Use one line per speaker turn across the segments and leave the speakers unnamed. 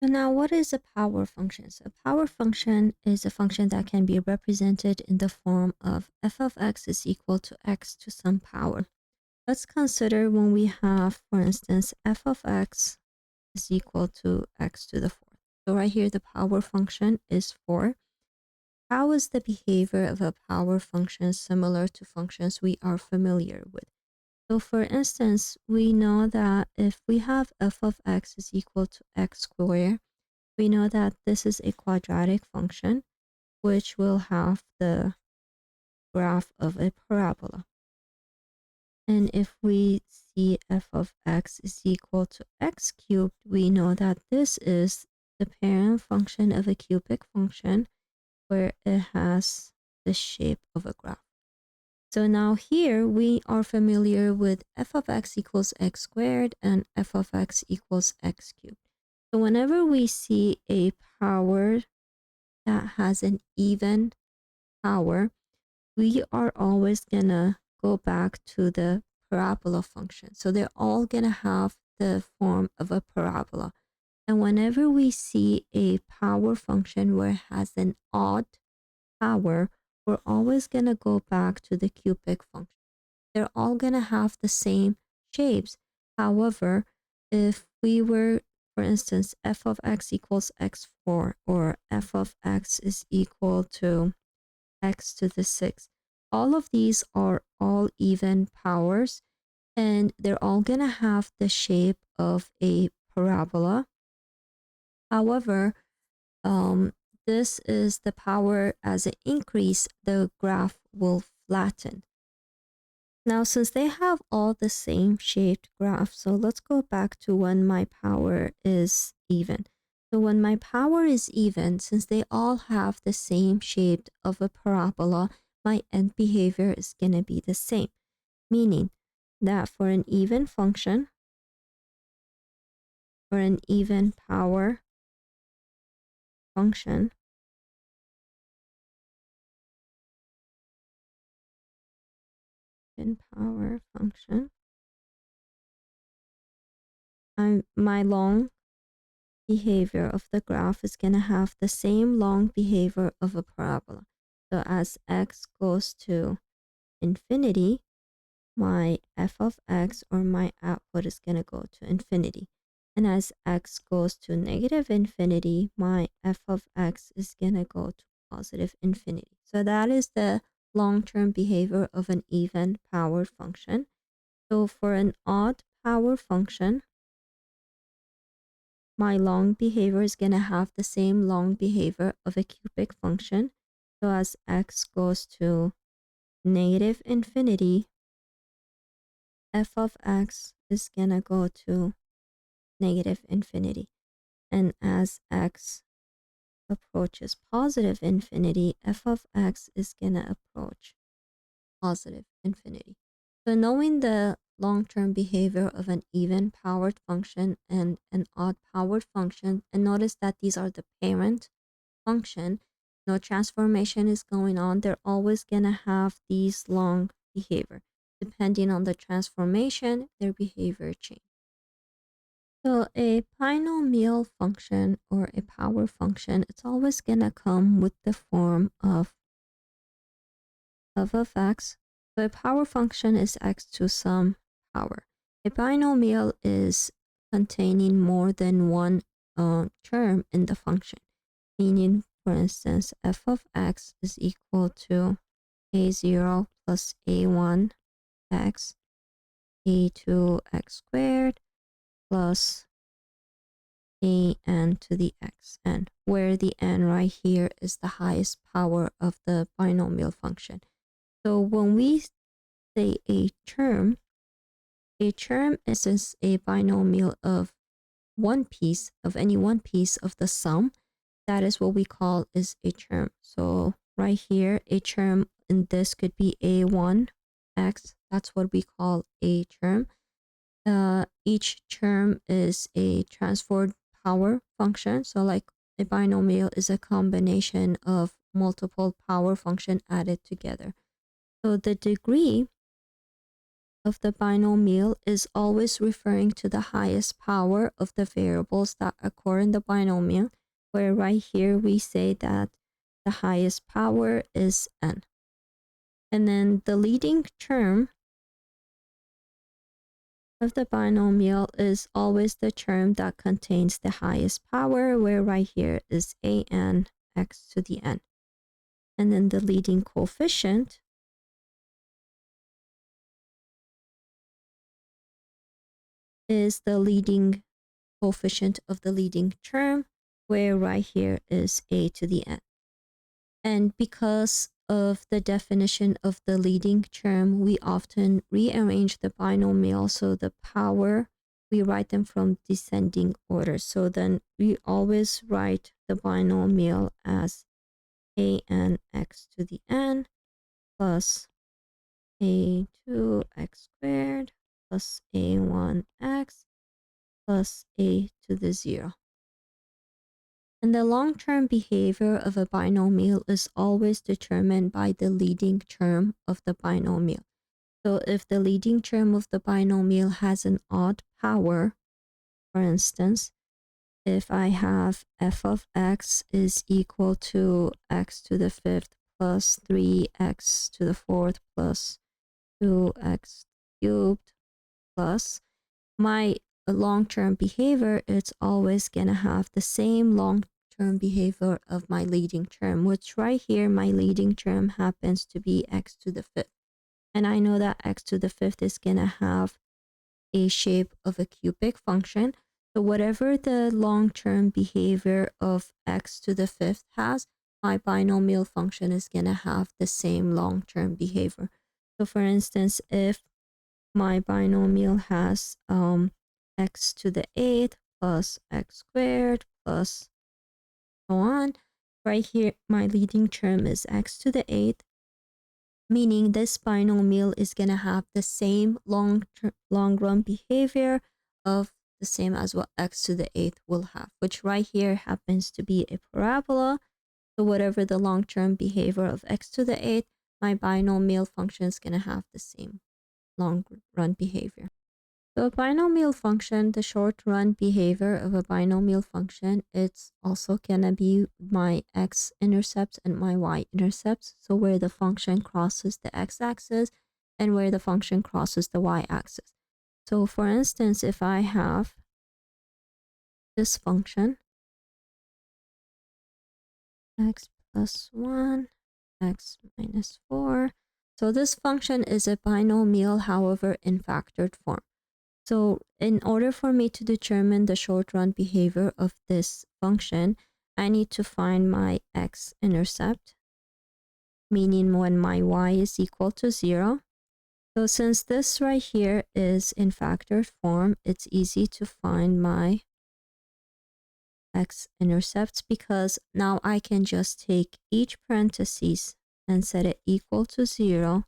So now what is a power function? So a power function is a function that can be represented in the form of f of x is equal to x to some power. Let's consider when we have, for instance, f of x is equal to x to the fourth. So right here, the power function is 4. How is the behavior of a power function similar to functions we are familiar with? So for instance, we know that if we have f of x is equal to x squared, we know that this is a quadratic function, which will have the graph of a parabola. And if we see f of x is equal to x cubed, we know that this is the parent function of a cubic function where it has the shape of a graph. So now here we are familiar with f of x equals x squared and f of x equals x cubed. So whenever we see a power that has an even power, we are always gonna go back to the parabola function. So they're all gonna have the form of a parabola. And whenever we see a power function where it has an odd power, we're always gonna go back to the cubic function. They're all gonna have the same shapes. However, if we were, for instance, f of x equals x4 or f of x is equal to x to the 6, all of these are all even powers and they're all gonna have the shape of a parabola. However, this is the power as it increase, the graph will flatten. Now, since they have all the same shaped graph, so let's go back to when my power is even. So when my power is even, since they all have the same shape of a parabola, my end behavior is going to be the same. Meaning that for an even function, for an even power function, my long behavior of the graph is going to have the same long behavior of a parabola. So as x goes to infinity, my f of x or my output is going to go to infinity. And as x goes to negative infinity, my f of x is going to go to positive infinity. So that is the long-term behavior of an even powered function. So for an odd power function, my long behavior is going to have the same long behavior of a cubic function. So as x goes to negative infinity, f of x is going to go to negative infinity. And as x approaches positive infinity, f of x is going to approach positive infinity. So knowing the long-term behavior of an even powered function and an odd powered function, and notice that these are the parent function, no transformation is going on, they're always going to have these long behavior. Depending on the transformation, their behavior change. So a binomial function or a power function, it's always going to come with the form of x. So a power function is x to some power. A binomial is containing more than one term in the function, meaning, for instance, f of x is equal to a0 plus a1 x, a2 x squared plus a n to the x n, where the n right here is the highest power of the binomial function. So when we say a term is a binomial of one piece of any one piece of the sum. That is what we call is a term. So right here, a term in this could be a1 x. That's what we call a term. Each term is a transferred power function. So like a binomial is a combination of multiple power function added together. So the degree of the binomial is always referring to the highest power of the variables that occur in the binomial, where right here we say that the highest power is n. And then the leading term of the binomial is always the term that contains the highest power, where right here is an x to the n. And then the leading coefficient is the leading coefficient of the leading term, where right here is a to the n. And because of the definition of the leading term, we often rearrange the binomial so the power, we write them from descending order. So then we always write the binomial as an x to the n plus a2x squared plus a1x plus a to the 0. And the long-term behavior of a binomial is always determined by the leading term of the binomial. So if the leading term of the binomial has an odd power, for instance, if I have f of x is equal to x to the 5th plus 3x to the 4th plus 2x cubed plus my long-term behavior, it's always going to have the same long-term behavior of my leading term, which right here, my leading term happens to be x to the 5th. And I know that x to the 5th is going to have a shape of a cubic function. So whatever the long-term behavior of x to the 5th has, my binomial function is going to have the same long-term behavior. So for instance, if my binomial has x to the 8th plus x squared plus so on. Right here, my leading term is x to the 8th, meaning this binomial is going to have the same long-run behavior of the same as what x to the 8th will have, which right here happens to be a parabola. So whatever the long-term behavior of x to the 8th, my binomial function is going to have the same long-run behavior. So a binomial function, the short-run behavior of a binomial function, it's also gonna be my x-intercepts and my y-intercepts. So where the function crosses the x-axis and where the function crosses the y-axis. So for instance, if I have this function, x plus 1, x minus 4. So this function is a binomial, however, in factored form. So in order for me to determine the short-run behavior of this function, I need to find my x-intercept, meaning when my y is equal to 0. So since this right here is in factored form, it's easy to find my x-intercepts because now I can just take each parentheses and set it equal to 0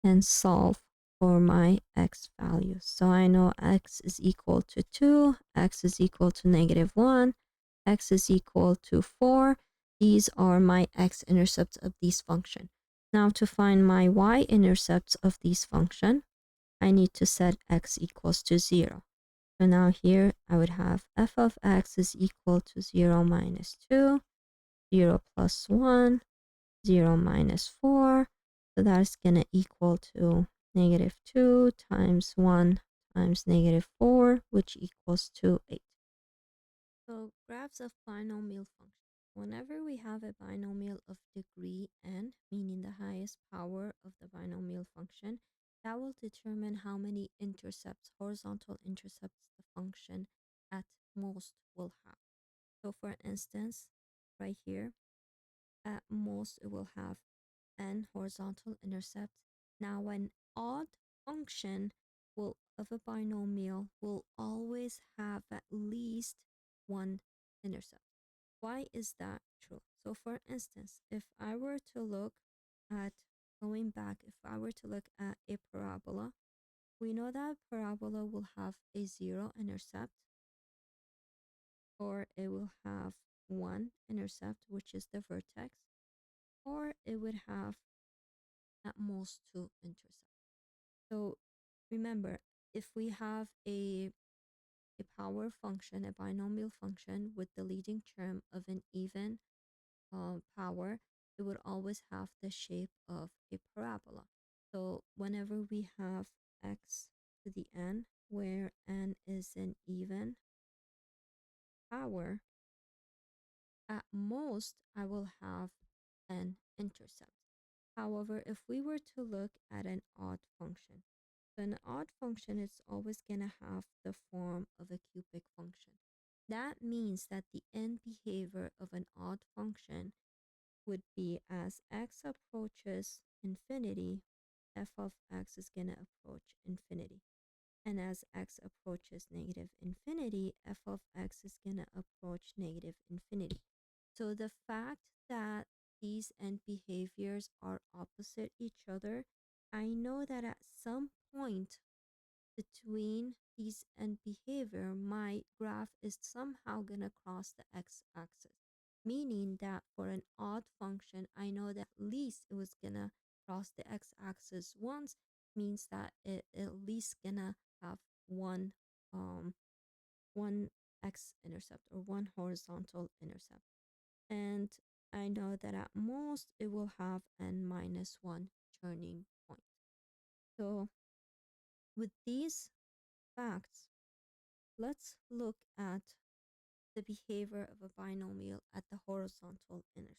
and solve for my x values. So I know x is equal to 2, x is equal to -1, x is equal to 4. These are my x-intercepts of these function. Now to find my y-intercepts of these function, I need to set x equals to 0. So now here I would have f of x is equal to 0 minus 2, 0 plus 1, 0 minus 4. So that's going to equal to -2 times 1 times -4, which equals to 8. So graphs of binomial functions. Whenever we have a binomial of degree n, meaning the highest power of the binomial function, that will determine how many intercepts, horizontal intercepts the function at most will have. So for instance, right here, at most it will have n horizontal intercepts. Now an odd function will of a binomial will always have at least one intercept. Why is that true? So for instance, if I were to look at going back, if I were to look at a parabola, we know that parabola will have a 0 intercept, or it will have 1 intercept, which is the vertex, or it would have at most 2 intercepts. So Remember, if we have a power function, a binomial function with the leading term of an even power, it would always have the shape of a parabola. So whenever we have x to the n, where n is an even power, at most I will have an intercept. However, if we were to look at an odd function, so an odd function is always going to have the form of a cubic function. That means that the end behavior of an odd function would be as x approaches infinity, f of x is going to approach infinity. And as x approaches negative infinity, f of x is going to approach negative infinity. So the fact that these end behaviors are opposite each other, I know that at some point between these end behavior, my graph is somehow going to cross the x-axis, meaning that for an odd function, I know that at least it was going to cross the x-axis once, means that it at least going to have one x-intercept or one horizontal intercept. And I know that at most it will have n minus 1 turning point. So with these facts, let's look at the behavior of a binomial at the horizontal intercept.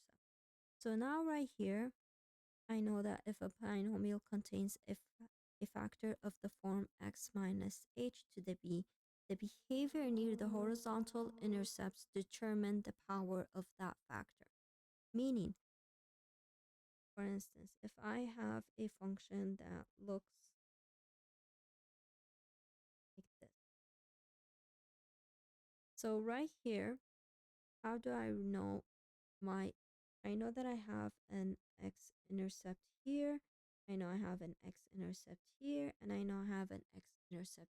So now right here, I know that if a binomial contains a factor of the form x minus h to the b, the behavior near the horizontal intercepts determine the power of that factor. Meaning, for instance, if I have a function that looks like this. So right here, how do I know I know that I have an x-intercept here. I know I have an x-intercept here, and I know I have an x-intercept.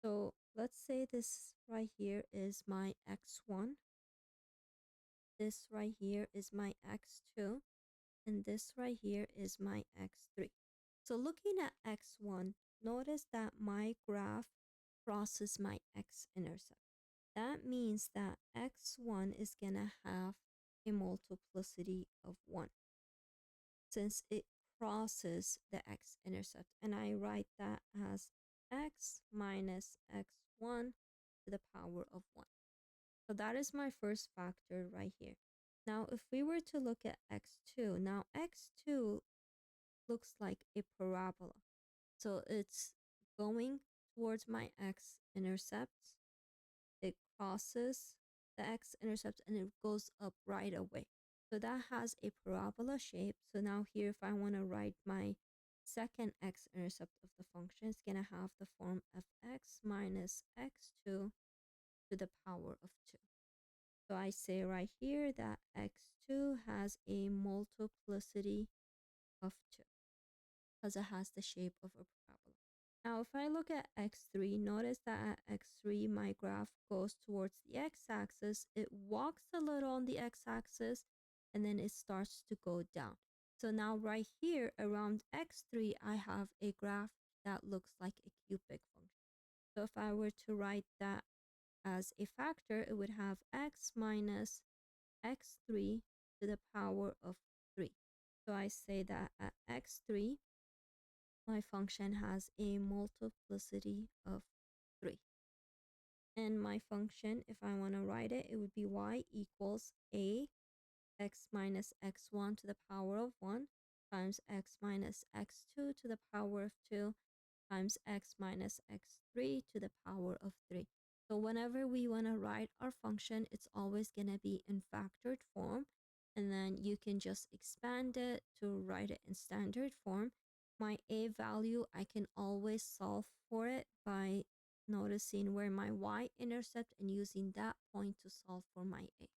So let's say this right here is my x1. This right here is my x2. And this right here is my x3. So looking at x1, notice that my graph crosses my x-intercept. That means that x1 is going to have a multiplicity of 1 since it crosses the x-intercept. And I write that as x minus x1 to the power of 1. So that is my first factor right here. Now, if we were to look at x2, now x2 looks like a parabola. So it's going towards my x-intercept. It crosses the x-intercept and it goes up right away. So that has a parabola shape. So now here, if I want to write my second x-intercept of the function, it's going to have the form of x minus x2 to the power of 2. So I say right here that x2 has a multiplicity of 2 because it has the shape of a parabola. Now, if I look at x3, notice that at x3, my graph goes towards the x-axis. It walks a little on the x-axis, and then it starts to go down. So now right here around x3, I have a graph that looks like a cubic function. So if I were to write that as a factor, it would have x minus x3 to the power of 3. So I say that at x3, my function has a multiplicity of 3. And my function, if I want to write it, it would be y equals a x minus x1 to the power of 1 times x minus x2 to the power of 2 times x minus x3 to the power of 3. So whenever we want to write our function, it's always going to be in factored form. And then you can just expand it to write it in standard form. My a value, I can always solve for it by noticing where my y-intercept and using that point to solve for my a.